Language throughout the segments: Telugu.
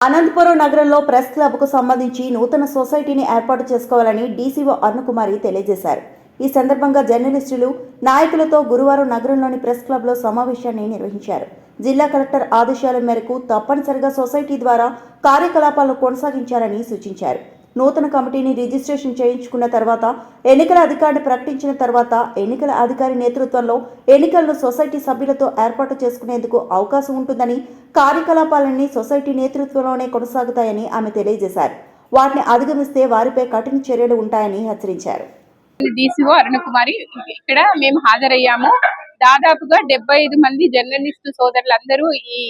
అనంతపురం నగరంలో ప్రెస్ క్లబ్కు సంబంధించి నూతన సొసైటీని ఏర్పాటు చేసుకోవాలని డీసీఓ అరుణకుమారి తెలియజేశారు. ఈ సందర్భంగా జర్నలిస్టులు, నాయకులతో గురువారం నగరంలోని ప్రెస్ క్లబ్లో సమావేశాన్ని నిర్వహించారు. జిల్లా కలెక్టర్ ఆదేశాల మేరకు తప్పనిసరిగా సొసైటీ ద్వారా కార్యకలాపాలను కొనసాగించాలని సూచించారు. నూతన కమిటీని రిజిస్ట్రేషన్ చేయించుకున్న తర్వాత ఎన్నికల అధికారిని ప్రకటించిన తర్వాత ఎన్నికల అధికారి నేతృత్వంలో ఎన్నికలను సొసైటీ సభ్యులతో ఏర్పాటు చేసుకునేందుకు అవకాశం ఉంటుందని, కార్యకలాపాలన్నీ సొసైటీ నేతృత్వంలోనే కొనసాగుతాయని ఆమె తెలియజేశారు. వాటిని అధిగమిస్తే వారిపై కఠిన చర్యలు ఉంటాయని హెచ్చరించారు. డీసీఓ అరుణకుమారి ఇక్కడ మేము హాజరయ్యాము. దాదాపుగా 75 మంది జర్నలిస్టు సోదరులందరూ ఈ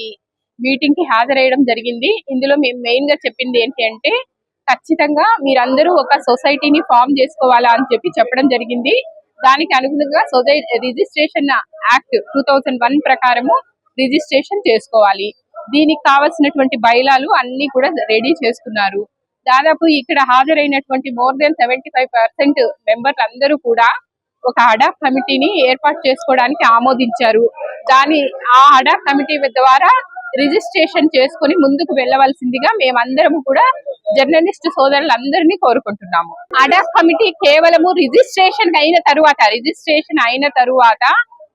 మీటింగ్ కి హాజరయ్యడం జరిగింది. ఇందులో మేము మెయిన్ గా చెప్పింది ఏంటి అంటే, ఖచ్చితంగా మీరందరూ ఒక సొసైటీని ఫామ్ చేసుకోవాలా అని చెప్పడం జరిగింది. దానికి అనుగుణంగా రిజిస్ట్రేషన్ యాక్ట్ 2001 ప్రకారము రిజిస్ట్రేషన్ చేసుకోవాలి. దీనికి కావాల్సినటువంటి బైలాలు అన్ని కూడా రెడీ చేసుకున్నారు. దాదాపు ఇక్కడ హాజరైనటువంటి మోర్ దెన్ 75% మెంబర్లు అందరూ కూడా ఒక అడాప్ కమిటీని ఏర్పాటు చేసుకోవడానికి ఆమోదించారు. ఆ అడాప్ కమిటీ ద్వారా రిజిస్ట్రేషన్ చేసుకుని ముందుకు వెళ్ళవలసిందిగా మేమందరము కూడా జర్నలిస్ట్ సోదరులందరినీ కోరుకుంటున్నాము. అడాప్ కమిటీ కేవలము రిజిస్ట్రేషన్ అయిన తరువాత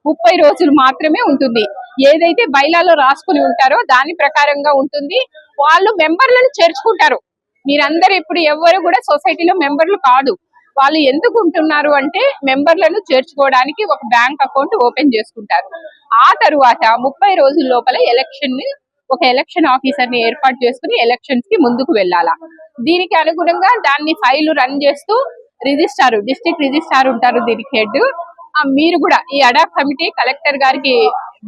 30 రోజులు మాత్రమే ఉంటుంది. ఏదైతే బైలాలో రాసుకుని ఉంటారో దాని ప్రకారంగా ఉంటుంది. వాళ్ళు మెంబర్లను చేర్చుకుంటారు. మీరందరూ ఇప్పుడు ఎవరు కూడా సొసైటీలో మెంబర్లు కాదు. వాళ్ళు ఎందుకు ఉంటున్నారు అంటే, మెంబర్లను చేర్చుకోవడానికి ఒక బ్యాంక్ అకౌంట్ ఓపెన్ చేసుకుంటారు. ఆ తరువాత 30 రోజుల లోపల ఒక ఎలక్షన్ ఆఫీసర్ ని ఏర్పాటు చేసుకుని ఎలక్షన్స్ కి ముందుకు వెళ్ళాలా. దీనికి అనుగుణంగా దాన్ని ఫైల్ రన్ చేస్తూ డిస్ట్రిక్ట్ రిజిస్ట్రార్ ఉంటారు దీనికి హెడ్. మీరు కూడా ఈ అడాప్ కమిటీ కలెక్టర్ గారికి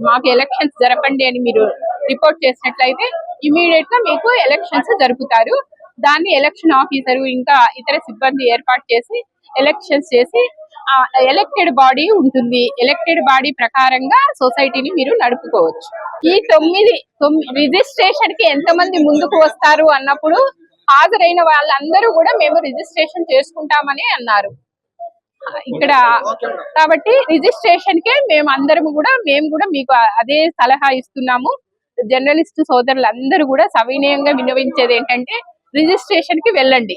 మాకు ఎలక్షన్స్ జరపండి అని మీరు రిపోర్ట్ చేసినట్లయితే ఇమీడియట్ గా మీకు ఎలక్షన్స్ జరుపుతారు. దాన్ని ఎలక్షన్ ఆఫీసర్ ఇంకా ఇతర సిబ్బంది ఏర్పాటు చేసి ఎలక్షన్స్ చేసి ఎలక్టెడ్ బాడీ ఉంటుంది. ఎలక్టెడ్ బాడీ ప్రకారంగా సొసైటీని మీరు నడుపుకోవచ్చు. ఈ 9 రిజిస్ట్రేషన్ కి ఎంతమంది ముందుకు వస్తారు అన్నప్పుడు హాజరైన వాళ్ళందరూ కూడా మేము రిజిస్ట్రేషన్ చేసుకుంటామని అన్నారు ఇక్కడ. కాబట్టి రిజిస్ట్రేషన్ కే మేము కూడా మీకు అదే సలహా ఇస్తున్నాము. జర్నలిస్ట్ సోదరులందరూ కూడా సవినయంగా విన్నవించేది ఏంటంటే, రిజిస్ట్రేషన్ కి వెళ్ళండి.